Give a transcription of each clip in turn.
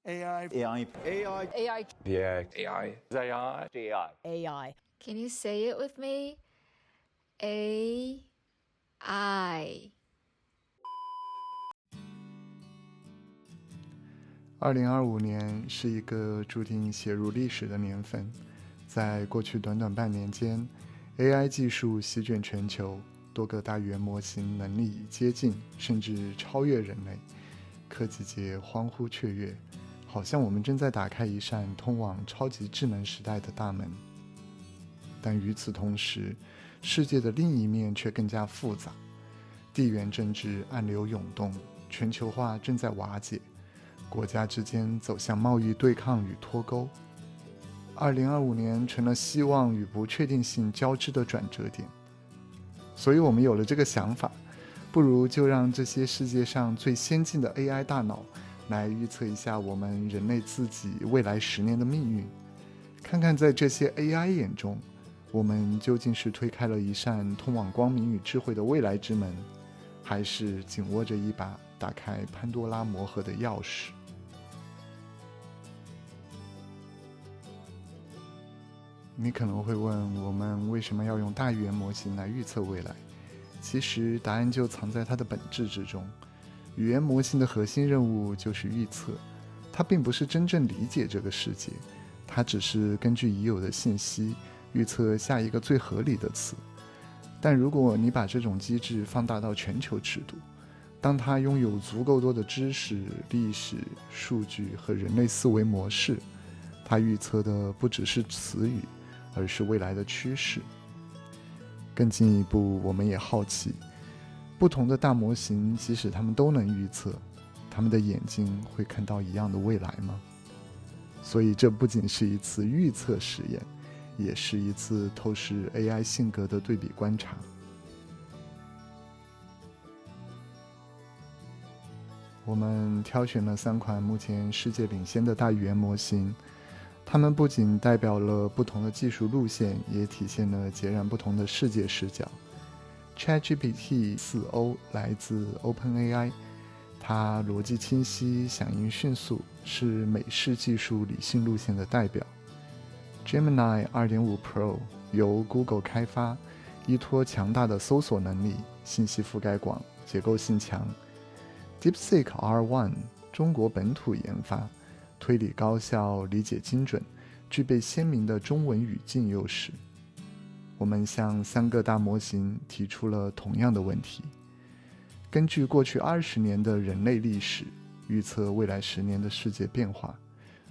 AI. AI. AI. AI. Yeah. AI. AI. AI. AI. Can you say it with me? AI. 2025年是一个注定写入历史的年份，在过去短短半年间 AI 技术席卷全球，多个大语言模型能力接近甚至超越人类，科技界欢呼雀跃，好像我们正在打开一扇通往超级智能时代的大门。但与此同时，世界的另一面却更加复杂，地缘政治暗流涌动，全球化正在瓦解，国家之间走向贸易对抗与脱钩。2025年成了希望与不确定性交织的转折点，所以我们有了这个想法，不如就让这些世界上最先进的 AI 大脑来预测一下我们人类自己未来10年的命运，看看在这些 AI 眼中，我们究竟是推开了一扇通往光明与智慧的未来之门，还是紧握着一把打开潘多拉魔盒的钥匙。你可能会问，我们为什么要用大语言模型来预测未来？其实答案就藏在它的本质之中。语言模型的核心任务就是预测，它并不是真正理解这个世界，它只是根据已有的信息预测下一个最合理的词。但如果你把这种机制放大到全球尺度，当它拥有足够多的知识、历史、数据和人类思维模式，它预测的不只是词语，而是未来的趋势。更进一步，我们也好奇，不同的大模型即使它们都能预测，它们的眼睛会看到一样的未来吗？所以这不仅是一次预测实验，也是一次透视 AI 性格的对比观察。我们挑选了3款目前世界领先的大语言模型，它们不仅代表了不同的技术路线，也体现了截然不同的世界视角。ChatGPT 4o 来自 OpenAI， 它逻辑清晰，响应迅速，是美式技术理性路线的代表。Gemini 2.5 Pro 由 Google 开发，依托强大的搜索能力，信息覆盖广，结构性强。DeepSeek R1 中国本土研发，推理高效，理解精准，具备鲜明的中文语境优势。我们向3个大模型提出了同样的问题：根据过去20年的人类历史，预测未来10年的世界变化。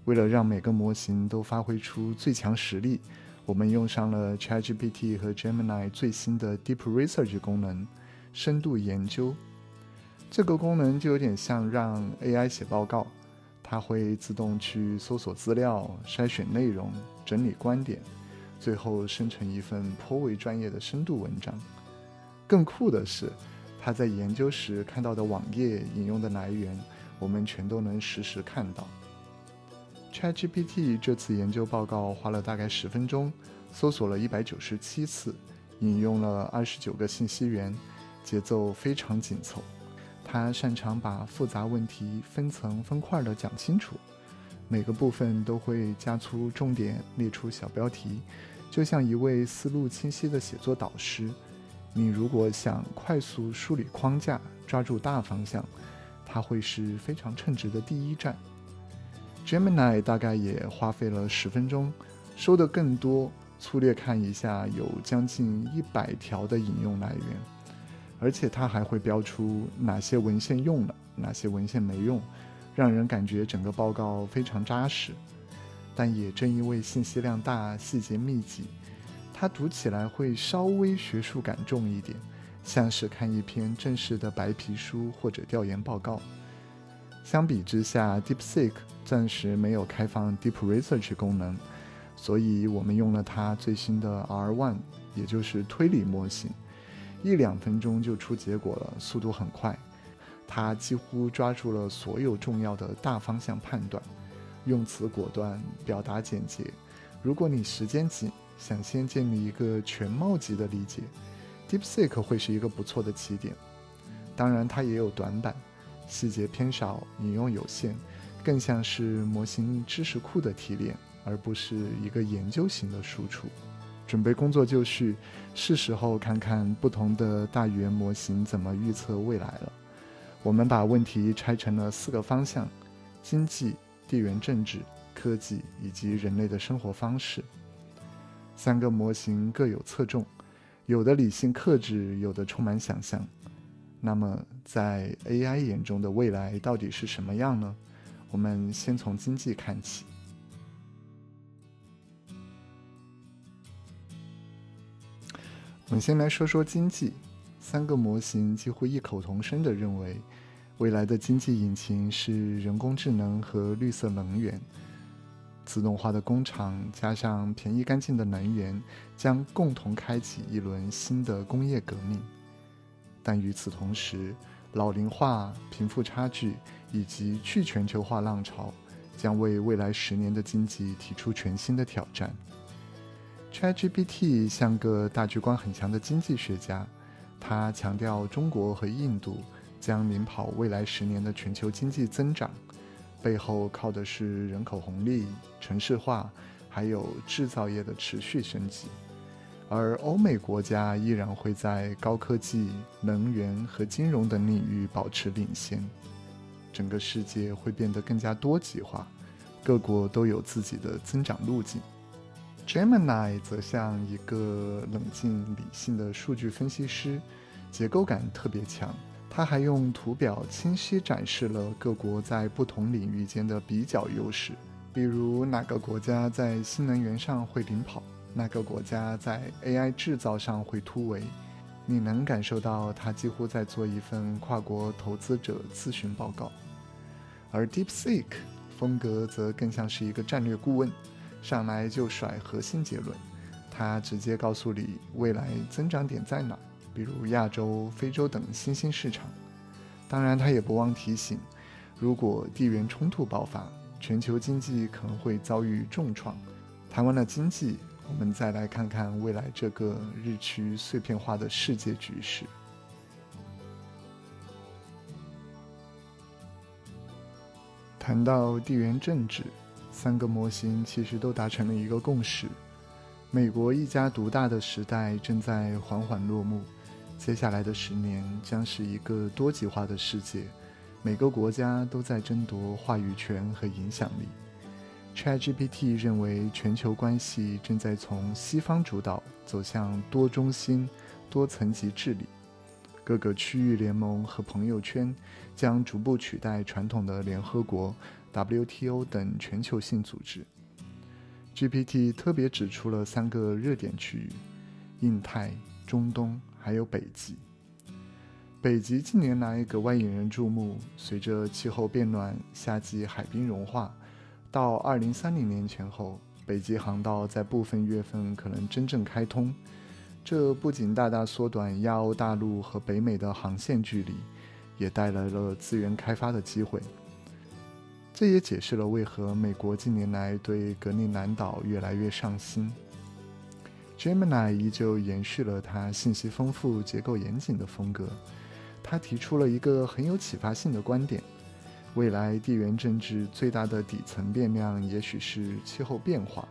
为了让每个模型都发挥出最强实力，我们用上了 ChatGPT 和 Gemini 最新的 Deep Research 功能，深度研究。这个功能就有点像让 AI 写报告，它会自动去搜索资料、筛选内容、整理观点，最后生成一份颇为专业的深度文章。更酷的是，它在研究时看到的网页、引用的来源，我们全都能实时看到。ChatGPT 这次研究报告花了大概10分钟，搜索了197次，引用了29个信息源，节奏非常紧凑。他擅长把复杂问题分层分块地讲清楚，每个部分都会加粗重点，列出小标题，就像一位思路清晰的写作导师。你如果想快速梳理框架，抓住大方向，它会是非常称职的第一站。Gemini 大概也花费了10分钟，收得更多，粗略看一下有将近100条的引用来源，而且它还会标出哪些文献用了，哪些文献没用，让人感觉整个报告非常扎实。但也正因为信息量大，细节密集，它读起来会稍微学术感重一点，像是看一篇正式的白皮书或者调研报告。相比之下， DeepSeek 暂时没有开放 Deep Research 功能，所以我们用了它最新的 R1， 也就是推理模型，1-2分钟就出结果了，速度很快。它几乎抓住了所有重要的大方向判断，用词果断，表达简洁。如果你时间紧，想先建立一个全貌级的理解， DeepSeek 会是一个不错的起点。当然它也有短板，细节偏少，引用有限，更像是模型知识库的提炼，而不是一个研究型的输出。准备工作就绪，是时候看看不同的大语言模型怎么预测未来了。我们把问题拆成了4个方向：经济、地缘政治、科技以及人类的生活方式。3个模型各有侧重，有的理性克制，有的充满想象。那么在 AI 眼中的未来到底是什么样呢？我们先从经济看起。我们先来说说经济。3个模型几乎异口同声地认为，未来的经济引擎是人工智能和绿色能源。自动化的工厂加上便宜干净的能源，将共同开启一轮新的工业革命。但与此同时，老龄化、贫富差距以及去全球化浪潮将为未来10年的经济提出全新的挑战。ChatGPT 像个大局观很强的经济学家，他强调中国和印度将领跑未来10年的全球经济增长，背后靠的是人口红利、城市化，还有制造业的持续升级。而欧美国家依然会在高科技、能源和金融等领域保持领先。整个世界会变得更加多极化，各国都有自己的增长路径。Gemini 则像一个冷静理性的数据分析师，结构感特别强。他还用图表清晰展示了各国在不同领域间的比较优势，比如哪个国家在新能源上会领跑，哪个国家在 AI 制造上会突围。你能感受到他几乎在做一份跨国投资者咨询报告。而 DeepSeek 风格则更像是一个战略顾问，上来就甩核心结论，他直接告诉你未来增长点在哪，比如亚洲、非洲等新兴市场。当然他也不忘提醒，如果地缘冲突爆发，全球经济可能会遭遇重创。谈完了经济，我们再来看看未来这个日趋碎片化的世界局势。谈到地缘政治，3个模型其实都达成了一个共识：美国一家独大的时代正在缓缓落幕，接下来的10年将是一个多极化的世界，每个国家都在争夺话语权和影响力。ChatGPT 认为全球关系正在从西方主导走向多中心、多层级治理，各个区域联盟和朋友圈将逐步取代传统的联合国、WTO 等全球性组织。GPT 特别指出了3个热点区域：印太、中东还有北极。北极近年来格外引人注目，随着气候变暖、夏季海冰融化，到2030年前后，北极航道在部分月份可能真正开通。这不仅大大缩短亚欧大陆和北美的航线距离，也带来了资源开发的机会。这也解释了为何美国近年来对格陵兰岛越来越上心。Gemini 依旧延续了它信息丰富、结构严谨的风格。他提出了一个很有启发性的观点：未来地缘政治最大的底层变量也许是气候变化。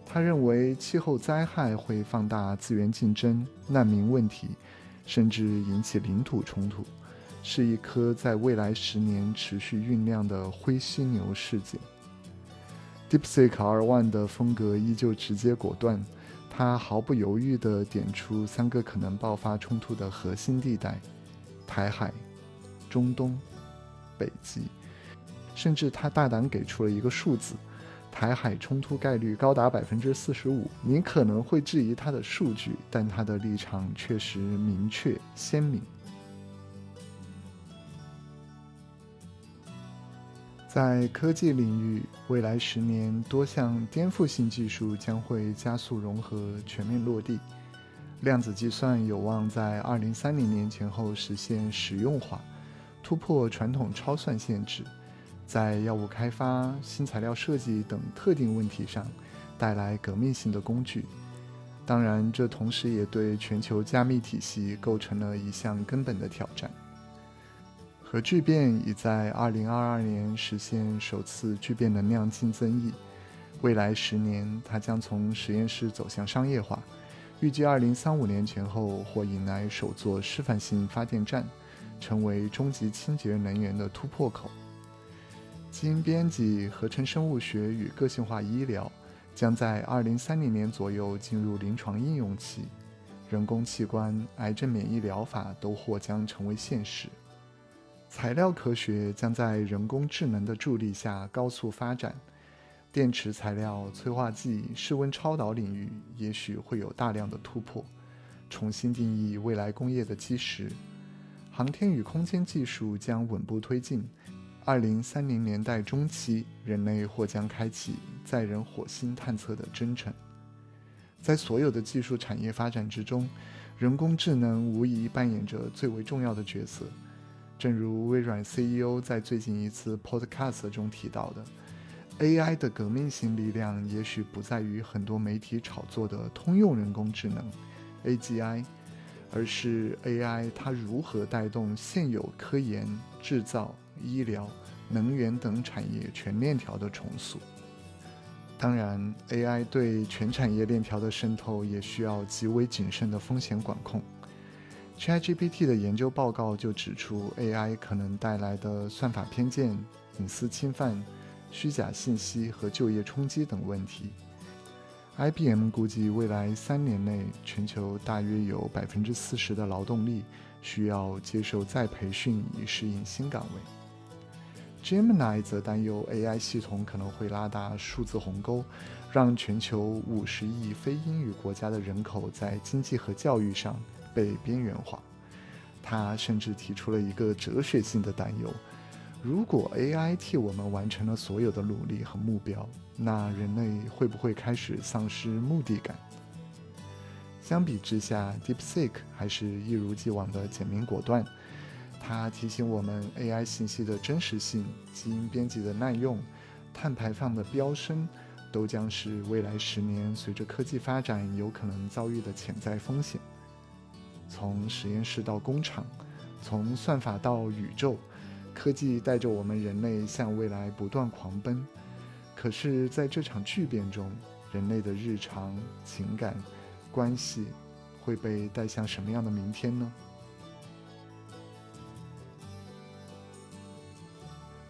他认为气候灾害会放大资源竞争、难民问题，甚至引起领土冲突，是一颗在未来10年持续酝酿的灰犀牛事件。DeepSeek R1 的风格依旧直接果断，他毫不犹豫地点出3个可能爆发冲突的核心地带：台海、中东、北极。甚至他大胆给出了一个数字：台海冲突概率高达45%。你可能会质疑他的数据，但他的立场确实明确鲜明。在科技领域，未来10年多项颠覆性技术将会加速融合、全面落地。量子计算有望在2030年前后实现实用化，突破传统超算限制，在药物开发、新材料设计等特定问题上带来革命性的工具。当然，这同时也对全球加密体系构成了一项根本的挑战。核聚变已在2022年实现首次聚变能量净增益，未来10年它将从实验室走向商业化，预计2035年前后或迎来首座示范性发电站，成为终极清洁能源的突破口。基因编辑、合成生物学与个性化医疗将在2030年左右进入临床应用期，人工器官、癌症免疫疗法都或将成为现实。材料科学将在人工智能的助力下高速发展，电池材料、催化剂、室温超导领域也许会有大量的突破，重新定义未来工业的基石。航天与空间技术将稳步推进，2030年代中期，人类或将开启载人火星探测的征程。在所有的技术产业发展之中，人工智能无疑扮演着最为重要的角色。正如微软 CEO 在最近一次 podcast 中提到的， AI 的革命性力量也许不在于很多媒体炒作的通用人工智能 AGI， 而是 AI 它如何带动现有科研、制造、医疗、能源等产业全链条的重塑。当然 AI 对全产业链条的渗透也需要极为谨慎的风险管控。ChatGPT 的研究报告就指出 AI 可能带来的算法偏见、隐私侵犯、虚假信息和就业冲击等问题。IBM 估计未来3年内，全球大约有40%的劳动力需要接受再培训以适应新岗位。Gemini 则担忧 AI 系统可能会拉大数字鸿沟，让全球50亿非英语国家的人口在经济和教育上被边缘化。他甚至提出了一个哲学性的担忧：如果 AI 替我们完成了所有的努力和目标，那人类会不会开始丧失目的感？相比之下， DeepSeek 还是一如既往的简明果断。它提醒我们 AI 信息的真实性、基因编辑的耐用、碳排放的飙升，都将是未来10年随着科技发展有可能遭遇的潜在风险。从实验室到工厂，从算法到宇宙，科技带着我们人类向未来不断狂奔。可是在这场巨变中，人类的日常、情感、关系会被带向什么样的明天呢？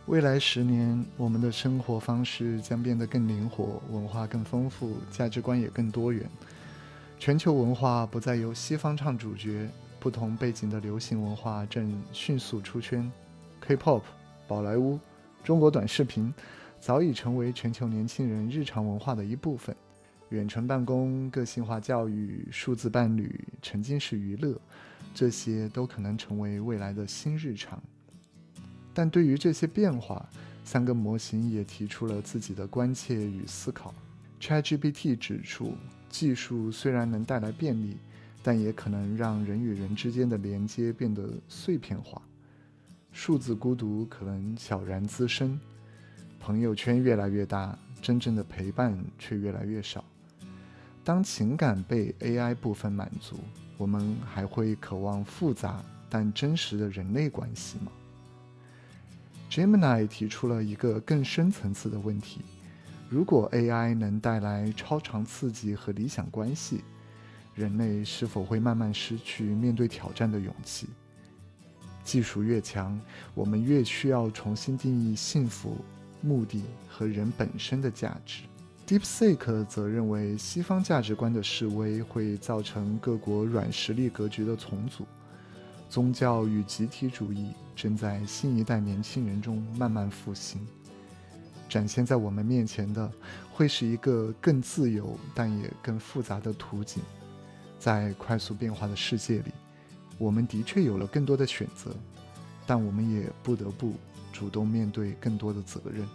未来10年，我们的生活方式将变得更灵活，文化更丰富，价值观也更多元。全球文化不再由西方唱主角，不同背景的流行文化正迅速出圈。K-pop、宝莱坞、中国短视频早已成为全球年轻人日常文化的一部分。远程办公、个性化教育、数字伴侣、沉浸式娱乐，这些都可能成为未来的新日常。但对于这些变化，3个模型也提出了自己的关切与思考。ChatGPT 指出，技术虽然能带来便利，但也可能让人与人之间的连接变得碎片化。数字孤独可能悄然滋生，朋友圈越来越大，真正的陪伴却越来越少。当情感被 AI 部分满足，我们还会渴望复杂但真实的人类关系吗？Gemini 提出了一个更深层次的问题：如果 AI 能带来超常刺激和理想关系，人类是否会慢慢失去面对挑战的勇气？技术越强，我们越需要重新定义幸福、目的和人本身的价值。DeepSeek 则认为，西方价值观的式微会造成各国软实力格局的重组。宗教与集体主义正在新一代年轻人中慢慢复兴，展现在我们面前的会是一个更自由但也更复杂的图景。在快速变化的世界里，我们的确有了更多的选择，但我们也不得不主动面对更多的责任。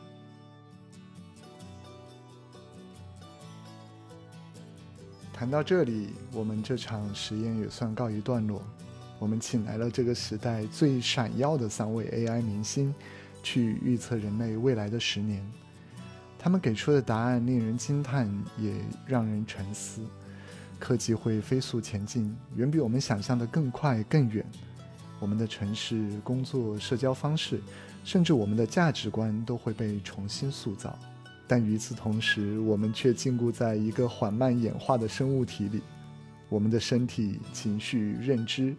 谈到这里，我们这场实验也算告一段落。我们请来了这个时代最闪耀的3位 AI 明星，去预测人类未来的10年。他们给出的答案令人惊叹，也让人沉思。科技会飞速前进，远比我们想象的更快更远。我们的城市、工作、社交方式，甚至我们的价值观都会被重新塑造。但与此同时，我们却禁锢在一个缓慢演化的生物体里。我们的身体、情绪、认知，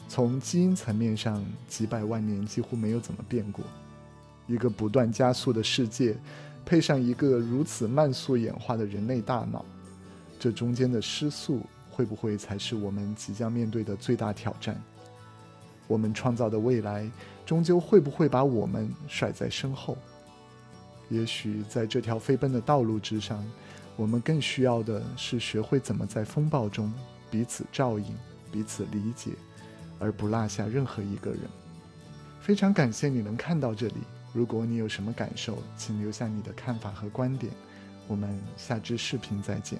从基因层面上几百万年几乎没有怎么变过。一个不断加速的世界，配上一个如此慢速演化的人类大脑，这中间的失速会不会才是我们即将面对的最大挑战？我们创造的未来终究会不会把我们甩在身后？也许在这条飞奔的道路之上，我们更需要的是学会怎么在风暴中彼此照应、彼此理解，而不落下任何一个人。非常感谢你能看到这里，如果你有什么感受，请留下你的看法和观点。我们下支视频再见。